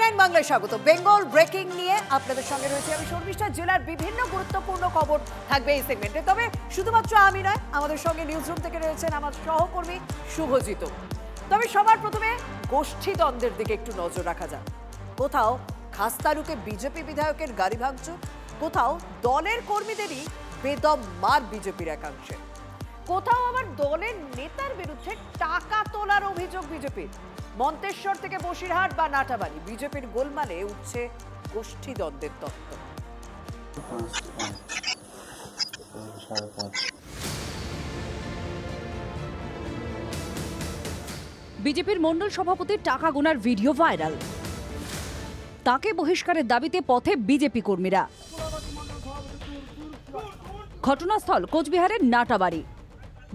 টিভি9 বাংলায় স্বাগত। বেঙ্গল ব্রেকিং নিয়ে আপনাদের সঙ্গে রয়েছে আমি শর্মিষ্ঠা। জেলার বিভিন্ন গুরুত্বপূর্ণ খবর থাকবে এই সেগমেন্টে। তবে শুধুমাত্র আমি নয়, আমাদের সঙ্গে নিউজরুম থেকে রয়েছেন আমার সহকর্মী শুভজিৎ। তবে সবার প্রথমে গোষ্ঠী দ্বন্দ্বের দিকে একটু নজর রাখা যাক। কোথাও খাসতালুকে বিজেপি বিধায়কের গাড়ি ভাঙচুর, কোথাও দলের কর্মীদেরই বেদম মার বিজেপির একাংশে, কোথাও আবার দলের নেতার বিরুদ্ধে টাকা তোলার অভিযোগ বিজেপির। মন্তেশ্বর থেকে বসিরহাট বা নাটাবাড়ি, বিজেপির গোলমালে উঠছে গোষ্ঠী দ্বন্দ্বের তত্ত্ব। বিজেপির মণ্ডল সভাপতির টাকা গোনার ভিডিও ভাইরাল। তাকে বহিষ্কারের দাবিতে পথে বিজেপি কর্মীরা। ঘটনাস্থল কোচবিহারের নাটাবাড়ি।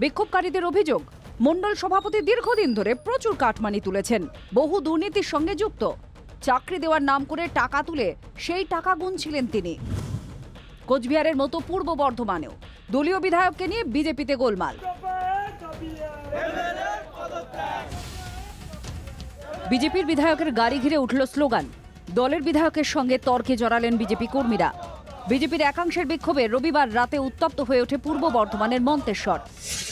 বিক্ষোভকারীদের অভিযোগ, মণ্ডল সভাপতি দীর্ঘদিন ধরে প্রচুর কাটমানি তুলেছেন, বহু দুর্নীতির সঙ্গে যুক্ত। চাকরি দেওয়ার নাম করে টাকা তুলে সেই টাকা গুনছিলেন তিনি। কোচবিহারের মতো পূর্ব বর্ধমানেও দলীয় বিধায়ককে নিয়ে বিজেপিতে গোলমাল। বিজেপির বিধায়কের গাড়ি ঘিরে উঠল স্লোগান। দলের বিধায়কের সঙ্গে তর্কে জড়ালেন বিজেপি কর্মীরা। বিজেপির একাংশের বিক্ষোভে রবিবার রাতে উত্তপ্ত হয়ে ওঠে পূর্ব বর্ধমানের মন্তেশ্বর।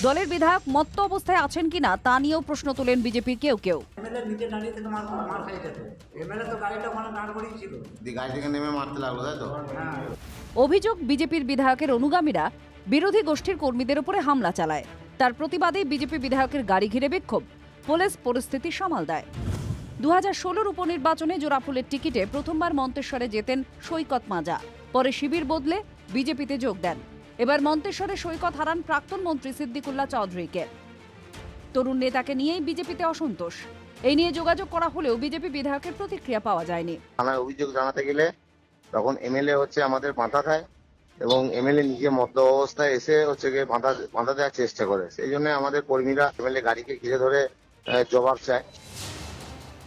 দলের বিধায়ক মত্ত অবস্থায় আছেন কিনা তা নিয়েও প্রশ্ন তোলেন বিজেপির কেউ কেউ। অভিযোগ, বিজেপির বিধায়কের অনুগামীরা বিরোধী গোষ্ঠীর কর্মীদের উপরে হামলা চালায়। তার প্রতিবাদে বিজেপি বিধায়কের গাড়ি ঘিরে বিক্ষোভ। পুলিশ পরিস্থিতি সামাল দেয়। 2016 উপনির্বাচনে জোড়াফুলের টিকিটে প্রথমবার মন্তেশ্বরে যেতেন সৈকত মাজা। পরে শিবির বদলে বিজেপিতে যোগ দেন। এবার মন্তেশ্বরে সৈকত হারান প্রাক্তন মন্ত্রী সিদ্দিকুল্লাহ চৌধুরীকে। তরুণ নেতাকে নিয়েই বিজেপিতে অসন্তোষ। এই নিয়ে যোগাযোগ করা হলেও বিজেপি বিধায়কের প্রতিক্রিয়া পাওয়া যায়নি। থানায় অভিযোগ জানাতে গেলে তখন এমএলএ আমাদের বাঁধা দেয় এবং এমএলএ নিজে মদ্য অবস্থায় এসে গিয়ে বাঁধা দেওয়ার চেষ্টা করে। সেই জন্য আমাদের কর্মীরা এমএলএ গাড়িকে ঘিরে ধরে জবাব চায়।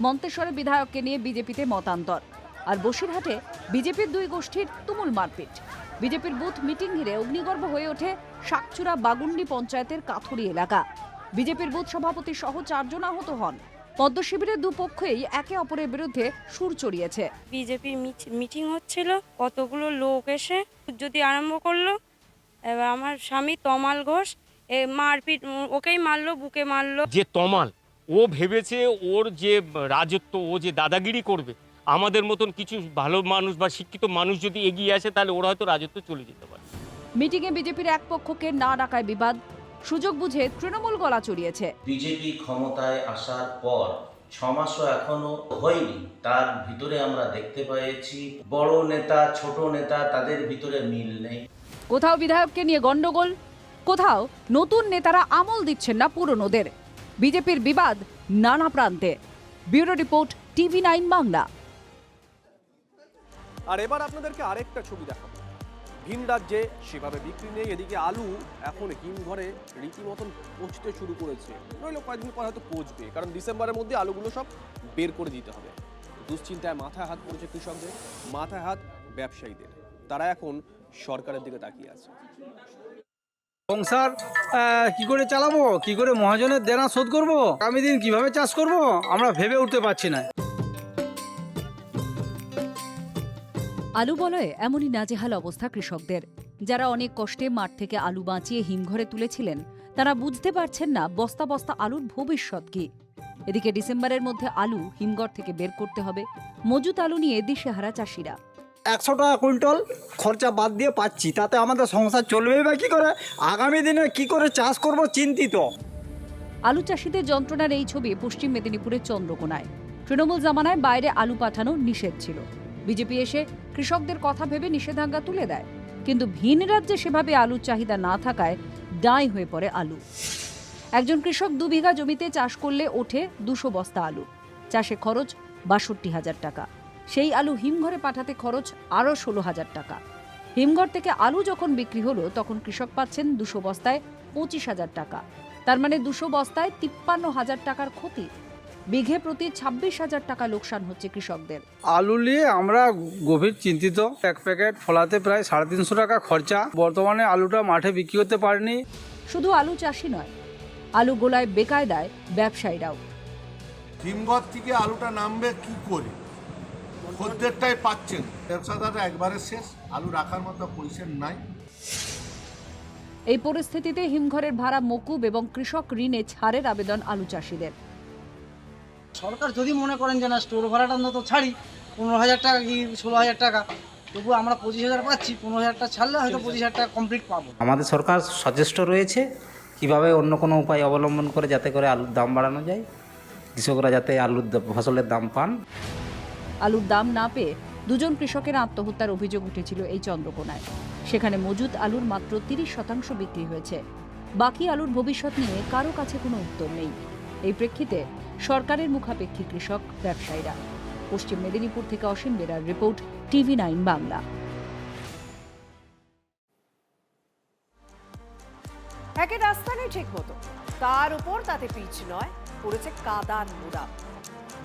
মন্তেশ্বরের বিধায়ককে নিয়ে বিজেপিতে মতান্তর। আর বসিরহাটে বিজেপির দুই গোষ্ঠীর তুমুল মারপিট। বিজেপির বুথ মিটিং ঘিরে অগ্নিগর্ভ হয়ে ওঠে শাকচুরা বাগুন্ডি পঞ্চায়েতের কাথুরি এলাকা। বিজেপির বুথ সভাপতি সহ 4 জন আহত হন। পদ্ম শিবিরের দুপক্ষই একে অপরের বিরুদ্ধে সুর চড়িয়েছে। বিজেপির মিটিং হচ্ছিল, কতগুলো লোক এসে যদি আরম্ভ করলো। এবার আমার স্বামী তমাল ঘোষ মারপিট, ওকেই মারলো, বুকে মারলো। যে তমাল, ও ভেবেছে ওর যে রাজত্ব, ও যে দাদাগিরি করবে, আমাদের মতন কিছু ভালো মানুষ বা শিক্ষিত মানুষ যদি এগিয়ে আসে তাহলে ওরা হয়তো রাজত্ব চলে যেতে পারে। মিটিংয়ে বিজেপির এক পক্ষকে না ডাকায় বিবাদ। সুযোগ বুঝে তৃণমূল গলা চড়িয়েছে। বিজেপি ক্ষমতায় আসার পর 6 মাসও এখনো হয়নি, তার ভিতরে আমরা দেখতে পেয়েছি বড় নেতা ছোট নেতা তাদের ভিতরে মিল নেই। কোথাও বিধায়ককে নিয়ে গন্ডগোল, কোথাও নতুন নেতারা আমল দিচ্ছেন না পুরনোদের। বিজেপির বিবাদ নানা প্রান্তে। Bureau report, TV nine Bangla. আর এবার আপনাদেরকে আরেকটা ছবি দেখাবো। ভিন রাজ্যে সেভাবে বিক্রি নেই, এদিকে আলু এখন হিমঘরে রীতিমতন পচতে শুরু করেছে। নইলে কয়েকদিন পর হয়তো পচবে, কারণ ডিসেম্বরের মধ্যে আলুগুলো সব বের করে দিতে হবে। দুশ্চিন্তায় মাথায় হাত পড়েছে কৃষকদের, মাথায় হাত ব্যবসায়ীদের। তারা এখন সরকারের দিকে তাকিয়ে আছে। সংসার কি করে চালাবো, কি করে মহাজনের দেনা শোধ করবো, আগামী দিন কিভাবে চাষ করব আমরা ভেবে উঠতে পারছি না। আলু বলয়ে এমনই নাজেহাল অবস্থা কৃষকদের। যারা অনেক কষ্টে মাঠ থেকে আলু বাঁচিয়ে হিমঘরে তুলেছিলেন, তারা বুঝতে পারছেন না বস্তা বস্তা আলুর ভবিষ্যৎ কি। এদিকে ডিসেম্বরের মধ্যে আলু হিমঘর থেকে বের করতে হবে। মজুত আলু নিয়ে দিশেহারা চাষিরা। 100 টাকা কুইন্টাল খরচা বাদ দিয়ে পাচ্ছি, তাতে আমাদের সংসার চলবেই বা কি করে, আগামী দিনে কি করে চাষ করব চিন্তিত। আলু চাষিদের যন্ত্রণার এই ছবি পশ্চিম মেদিনীপুরের চন্দ্রকোনায়। তৃণমূল জামানায় বাইরে আলু পাঠানো নিষেধ ছিল। বিজেপি এসে কৃষকদের কথা ভেবে নিষেধাজ্ঞা তুলে দেয়। কিন্তু ভিন রাজ্যে সেভাবে আলুর চাহিদা না থাকায় দাঁই হয়ে পড়ে আলু। একজন কৃষক 2 বিঘা জমিতে চাষ করলে ওঠে 200 বস্তা আলু। চাষে খরচ 62,000 টাকা। সেই আলু হিমঘরে পাঠাতে খরচ আরও 16,000 টাকা। হিমঘর থেকে আলু যখন বিক্রি হলো তখন কৃষক পাচ্ছেন 200 বস্তায় 25,000 টাকা। তার মানে 200 বস্তায় 53,000 টাকার ক্ষতি। বিঘে প্রতি 26,000 টাকা লোকসান হচ্ছে কৃষকদের। আলু নিয়ে আমরা গভীর চিন্তিত। এক প্যাকেট ফলাতে প্রায় 350 টাকা খরচা। বর্তমানে আলুটা মাঠে বিক্রি করতে পারেনি। শুধু আলু চাষি নয়, আলু গোলায় বেকায়দায় ব্যবসায়ীরাও। হিমঘর থেকে আলুটা নামবে কি করে, খদ্দেরটাই পাচ্ছেন, ব্যবসাদাররা একবারে শেষ, আলু রাখার মতো পজিশন নাই। এই পরিস্থিতিতে হিমঘরের ভাড়া মকুব এবং কৃষক ঋণে ছাড়ের আবেদন আলু চাষিদের। সরকার যদি মনে করেন যে না স্টোর ভাড়াটা তো ছাড়ি 15,000 টাকা কি 16,000 টাকা, তবু আমরা 25,000 পাচ্ছি, 15,000 টাকা ছাড়লে হয়তো 25,000 টাকা কমপ্লিট পাবো। আমাদের সরকার সচেষ্ট রয়েছে কিভাবে অন্য কোনো উপায় অবলম্বন করে যাতে করে আলুর দাম বাড়ানো যায়, কৃষকরা যাতে ফসলের দাম পান। আলুর দাম না পেয়ে দুজন কৃষকের আত্মহত্যার অভিযোগ উঠেছিল এই চন্দ্রকোনায়। সেখানে মজুত আলুর মাত্র 30% বিক্রি হয়েছে। বাকি আলুর ভবিষ্যৎ নিয়ে কারো কাছে কোনো উত্তর নেই। এই প্রেক্ষিতে সরকারের মুখাপেক্ষী কৃষক ব্যবসায়ীরা। পশ্চিম মেদিনীপুর থেকে অসীম বেরার রিপোর্ট, TV9 বাংলা। একে রাস্তা নেই ঠিক মতো, তার উপর তাতে পিচ নয়, পড়েছে কাদার মুড়া।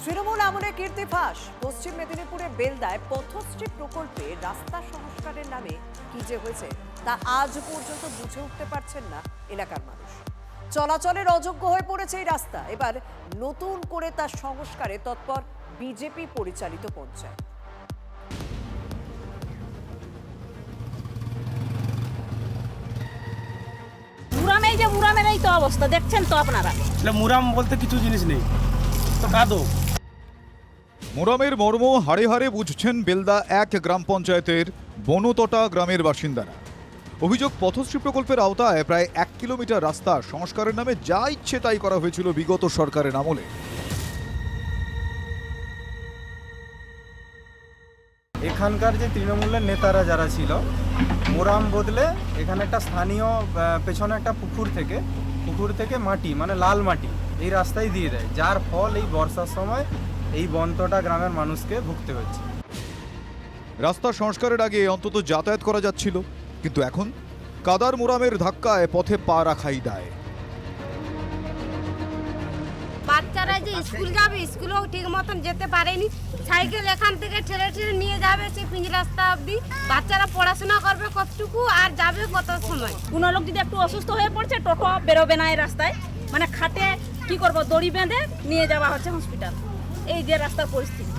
তৃণমূল আমলে কীর্তি ফাঁস। পশ্চিম মেদিনীপুরের বেলদায় পথশ্রী প্রকল্পে রাস্তা সংস্কারের নামে কি যে হয়েছে তা আজ পর্যন্ত বুঝে উঠতে পারছেন না এলাকার মানুষ। চলাচলের অযোগ্য হয়ে পড়েছে এই রাস্তা। এবার নতুন করে তার সংস্কারে তৎপর বিজেপি পরিচালিত পঞ্চায়েত। মুরামেই যে মুরামের এই তো অবস্থা দেখছেন তো আপনারা। মুরাম বলতে কিছু জিনিস নেই, তো কাদো। মুরামের মর্ম হাড়ে হাড়ে বুঝছেন বেলদা 1 গ্রাম পঞ্চায়েতের বনতটা গ্রামের বাসিন্দারা। অভিযোগ, পথশ্রী প্রকল্পের আওতায় প্রায় 1 কিলোমিটার রাস্তা সংস্কারের নামে যা ইচ্ছে তাই করা হয়েছিল বিগত সরকারের আমলে। এখানকার যে তৃণমূলের নেতারা যারা ছিল, মোরাম বদলে এখানে একটা স্থানীয় পেছনে একটা পুকুর থেকে মাটি মানে লাল মাটি এই রাস্তায় দিয়ে দেয়, যার ফল এই বর্ষার সময় এই বনতটা গ্রামের মানুষকে ভুগতে হচ্ছে। রাস্তা সংস্কারের আগে অন্তত যাতায়াত করা যাচ্ছিল, কিন্তু এখন কাদার মোরামের ধাক্কায় পথে পা রাখাই দায়। বাচ্চারা যে স্কুল যাবে, স্কুলেও ঠিক মতন যেতে পারেনি। সাইকেল এখান থেকে ঠেলে ঠেলে নিয়ে যাবে সেই পিঞ্জ রাস্তা অবধি। বাচ্চারা পড়াশোনা করবে কতটুকু আর যাবে কত সময়। কোনো লোক যদি একটু অসুস্থ হয়ে পড়ছে, টোটো বেরোবে না এই রাস্তায়, মানে খাটে কি করব, দড়ি বেঁধে নিয়ে যাওয়া হচ্ছে হসপিটাল। এই যে রাস্তার পরিস্থিতি।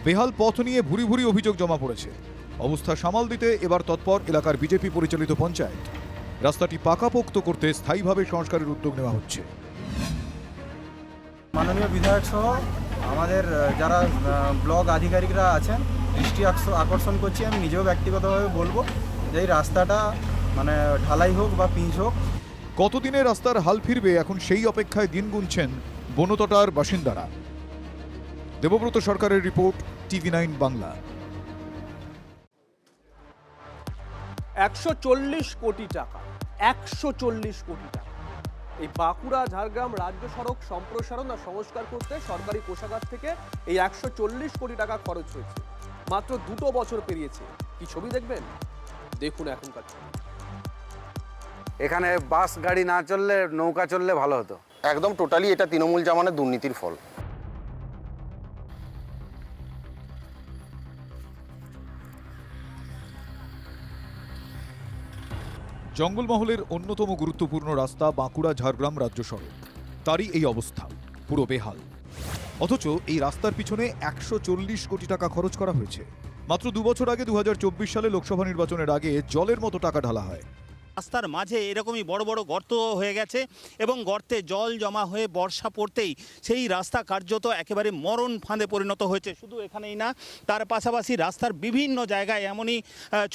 বেহাল পথ নিয়ে ভুরি ভুরি অভিযোগ জমা পড়েছে। অবস্থা সামাল দিতে এবার তৎপর এলাকার বিজেপি পরিচালিত পঞ্চায়েত। রাস্তাটি পাকাপোক্ত করতে স্থায়ীভাবে সংস্কারের উদ্যোগ নেওয়া হচ্ছে। মাননীয় বিধায়ক সহ আমাদের যারা ব্লক আধিকারিকরা আছেন দৃষ্টি আকর্ষণ করছি, আমি নিজেও ব্যক্তিগতভাবে বলবো যে এই রাস্তাটা মানে ঢালাই হোক বা পিচ হোক। কতদিনে রাস্তার হাল ফিরবে এখন সেই অপেক্ষায় দিন গুনছেন বনতটার বাসিন্দারা। দেবব্রত সরকারের রিপোর্ট, TV9 বাংলা। 140 কোটি টাকা, 140 কোটি টাকা এই বাঁকুড়া ঝাড়গ্রাম রাজ্য সড়ক সম্প্রসারণ আর সংস্কার করতে সরকারি কোষাগার থেকে এই 140 কোটি টাকা খরচ হয়েছে। মাত্র 2 বছর পেরিয়েছে। কি ছবি দেখবেন, দেখুন এখনকার ছবি। এখানে বাস গাড়ি না চললে নৌকা চললে ভালো হতো। একদম টোটালি এটা তৃণমূল জামানের দুর্নীতির ফল। জঙ্গলমহলের অন্যতম গুরুত্বপূর্ণ রাস্তা বাঁকুড়া ঝাড়গ্রাম রাজ্য সড়ক, তারই এই অবস্থা, পুরো বেহাল। অথচ এই রাস্তার পিছনে 140 কোটি টাকা খরচ করা হয়েছে। মাত্র 2 বছর আগে 2024 সালে লোকসভা নির্বাচনের আগে জলের মতো টাকা ঢালা হয়। রাস্তার মাঝে এরকমই বড় বড় গর্ত হয়ে গেছে এবং গর্তে জল জমা হয়ে বর্ষা পড়তেই সেই রাস্তা কার্যত একেবারে মরণ ফাঁদে পরিণত হয়েছে। শুধু এখানেই না, তার পাশাপাশি রাস্তার বিভিন্ন জায়গায় এমনই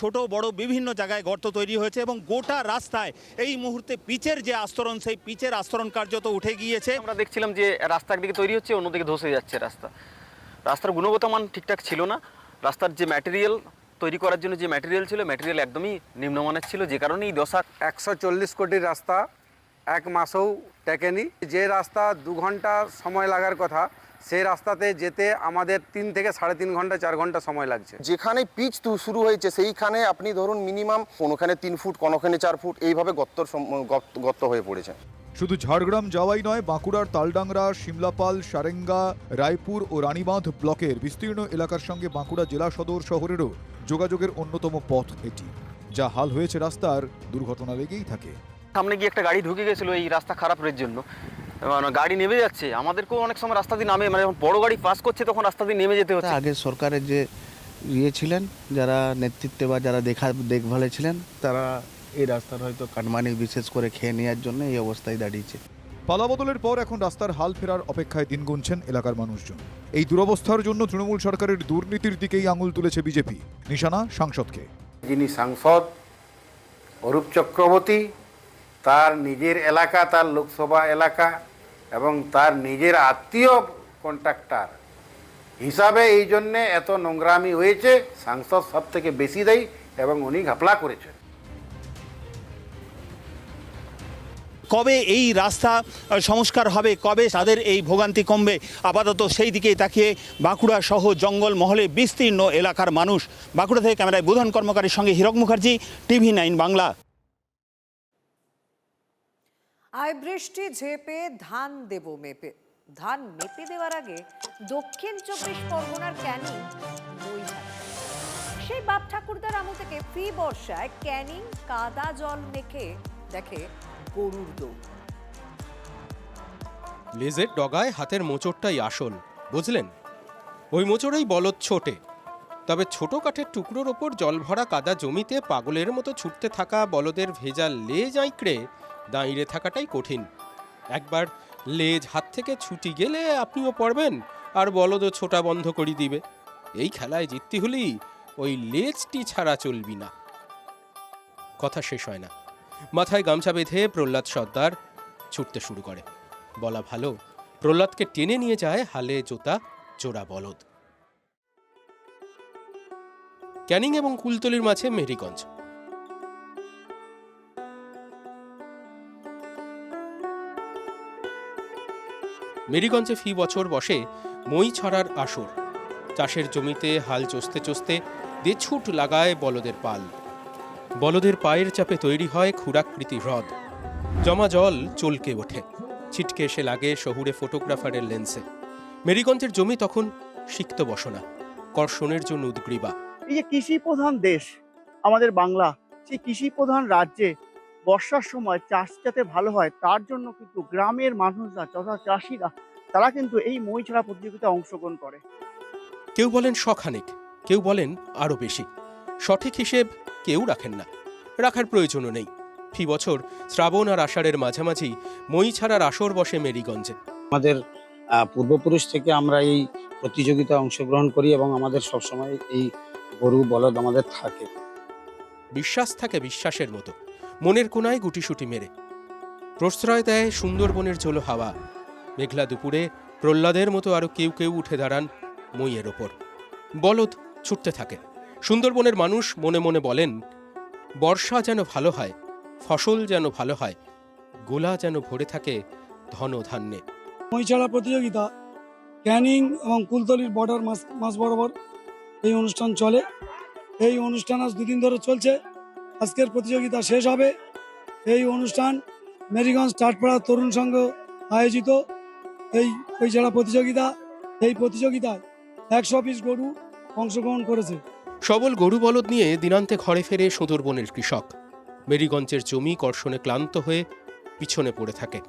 ছোট বড় বিভিন্ন জায়গায় গর্ত তৈরি হয়েছে এবং গোটা রাস্তায় এই মুহূর্তে পিচের যে আস্তরণ, সেই পিচের আস্তরণ কার্যত উঠে গিয়েছে। আমরা দেখছিলাম যে রাস্তা একদিকে তৈরি হচ্ছে, অন্যদিকে ধসে যাচ্ছে রাস্তার গুণগত মান ঠিকঠাক ছিল না। রাস্তার যে ম্যাটেরিয়াল তৈরি করার জন্য যে ম্যাটেরিয়াল ছিল, ম্যাটেরিয়াল একদমই নিম্নমানের ছিল, যে কারণে এই দশা। 140 কোটির রাস্তা 1 মাসেও টেকেনি। যে রাস্তা 2 ঘন্টা সময় লাগার কথা, সেই রাস্তাতে যেতে আমাদের 3 থেকে 3.5 ঘন্টা 4 ঘন্টা সময় লাগছে। যেখানে পিচ শুরু হয়েছে সেইখানে আপনি ধরুন মিনিমাম কোনোখানে 3 ফুট, কোনোখানে 4 ফুট, এইভাবে গর্ত হয়ে পড়েছে। শুধু ঝাড়গ্রাম যাওয়াই নয়, বাঁকুড়ার তালডাংরা, শিমলাপাল, সারেঙ্গা, রায়পুর ও রানীবাঁধ ব্লকের বিস্তীর্ণ এলাকার সঙ্গে বাঁকুড়া জেলা সদর শহরেরও যোগাযোগের অন্যতম পথ এটি। যা হাল হয়েছে রাস্তার, দুর্ঘটনা লেগেই থাকে। সামনে গিয়ে একটা গাড়ি ঢুকে গেছিল এই রাস্তা খারাপের জন্য, গাড়ি নেমে যাচ্ছে, আমাদেরকেও অনেক সময় রাস্তা দিয়ে নামে, মানে যখন বড় গাড়ি পাস করছে তখন রাস্তা দিয়ে নেমে যেতে হচ্ছে। আগে সরকারের যে ছিলেন, যারা নেতৃত্বে বা যারা দেখভালে ছিলেন, তারা এই রাস্তার হয়তো কাটমানি বিশেষ করে খেয়ে নেওয়ার জন্য এই অবস্থায় দাঁড়িয়েছে। পালাবদলের পর এখন রাস্তার হাল ফেরার অপেক্ষায় দিন গুনছেন এলাকার মানুষজন। এই দুরবস্থার জন্য তৃণমূল সরকারের দুর্নীতির দিকেই আঙুল তুলেছে বিজেপি, নিশানা সাংসদকে। যিনি সাংসদ অরূপ চক্রবর্তী, তার নিজের এলাকা, তার লোকসভা এলাকা এবং তার নিজের আত্মীয় কন্ট্রাক্টর হিসাবে এই জন্যে এত নোংরামি হয়েছে। সাংসদ সব থেকে বেশি দেয় এবং উনি ঘাপলা করেছেন। কবে এই রাস্তা সংস্কার হবে, কবে তাদের এই ভোগান্তি কমবে, আপাতত সেই দিকেই তাকিয়ে বাঁকুড়া সহ জঙ্গলমহলে বিস্তীর্ণ এলাকার মানুষ। বাঁকুড়া থেকে ক্যামেরায় বুধন কর্মকারীর সঙ্গে হীরক মুখার্জি, TV9 বাংলা। আয় বৃষ্টি ঝেপে ধান দেব মেপে। ধান মেপে দেওয়ার আগে দক্ষিণ 24 পরগনার ক্যানিং মইঝাড়, সেই বাপ ঠাকুরদার আমল থেকে ফি বর্ষায় ক্যানিং কাদা জল মেখে দেখে গরুর দৌড়। লেজের ডগায় হাতের মোচড়টাই আসল, বুঝলেন? ওই মোচড়েই বলদ ছোটে। তবে ছোট কাঠের টুকরোর ওপর জল ভরা কাদা জমিতে পাগলের মতো ছুটতে থাকা বলদের ভেজা লেজ আঁকড়ে দাঁড়িয়ে থাকাটাই কঠিন। একবার লেজ হাত থেকে ছুটি গেলে আপনিও পড়বেন আর বলদও ছোটা বন্ধ করে দিবে। এই খেলায় জিততে হলেই ওই লেজটি ছাড়া চলবি না। কথা শেষ হয় না। মাথায় গামছা বেঁধে প্রহ্লাদ সর্দার ছুটতে শুরু করে। বলা ভালো, প্রহ্লাদকে টেনে নিয়ে যায় হালে জোতা জোড়া বলদ। ক্যানিং এবং কুলতলির মাঝে মেরিগঞ্জ। মেরিগঞ্জে ফি বছর বসে মই ছড়ার আসর। চাষের জমিতে হাল চষতে চষতে দেছুট লাগায় বলদের পাল। বলদের পায়ের চাপে তৈরি হয় ক্ষুরাকৃতি হ্রদ। জমা জল চলকে ওঠে, ছিটকে এসে লাগে শহুরে ফটোগ্রাফারের লেন্সে। মেরিগঞ্জের জমি তখন সিক্ত বসনা, কর্ষণের জন্য উদ্গ্রীবা। এই যে কৃষি প্রধান দেশ আমাদের বাংলা, সেই কৃষি প্রধান রাজ্যে বর্ষার সময় চাষ যাতে ভালো হয় তার জন্য কিন্তু গ্রামের মানুষরা তথা চাষিরা তারা কিন্তু এই মই ছড়া প্রতিযোগিতায় অংশগ্রহণ করে। কেউ বলেন শখানেক, কেউ বলেন আরো বেশি। সঠিক হিসেব কেউ রাখেন না, রাখার প্রয়োজনও নেই। ফি বছর শ্রাবণ আর আষাঢ়ের মাঝামাঝি মই ছাড়ার আসর বসে মেরিগঞ্জে। আমাদের পূর্বপুরুষ থেকে আমরা এই প্রতিযোগিতায় অংশগ্রহণ করি এবং আমাদের সবসময় এই গরু বলদ আমাদের থাকে। বিশ্বাস থাকে বিশ্বাসের মতো, মনের কোনায় গুটিসুটি মেরে। প্রশ্রয় দেয় সুন্দরবনের ঝোলো হাওয়া। মেঘলা দুপুরে প্রহ্লাদের মতো আরো কেউ কেউ উঠে দাঁড়ান মইয়ের ওপর। বলদ ছুটতে থাকে। সুন্দরবনের মানুষ মনে মনে বলেন, বর্ষা যেন ভালো হয়, ফসল যেন ভালো হয়, গোলা যেন ভরে থাকে ধন ধান্যে। মই ছড়া প্রতিযোগিতা ক্যানিং এবং কুলতলির বর্ডার মাস বরাবর এই অনুষ্ঠান চলে। এই অনুষ্ঠান আজ দুদিন ধরে চলছে। আজকের প্রতিযোগিতা শেষ হবে। এই অনুষ্ঠান মেরিগঞ্জ টাটপাড়া তরুণ সংঘ আয়োজিত এই মই ছড়া প্রতিযোগিতা। এই প্রতিযোগিতায় 100 পিস গরু অংশগ্রহণ করেছে। সবল গরু বলদ নিয়ে দিনান্তে ঘরে ফেরে সুন্দরবনের কৃষক। মেরিগঞ্জের জমি কর্ষণে ক্লান্ত হয়ে পিছনে পড়ে থাকে।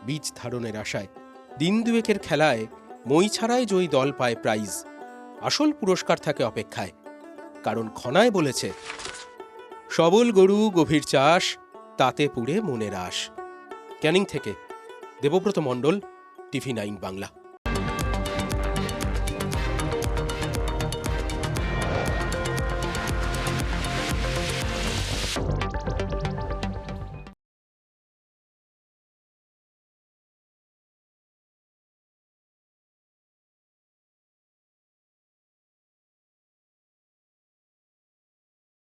বীজ ধারণের আশায় দিন দুয়েকের খেলায় মই ছাড়াই জয়ী দল পায় প্রাইজ। আসল পুরস্কার থাকে অপেক্ষায়, কারণ খনায় বলেছে, সবল গরু গভীর চাষ, তাতে পুড়ে মনের আশ। ক্যানিং থেকে দেবব্রত মণ্ডল, TV9 বাংলা।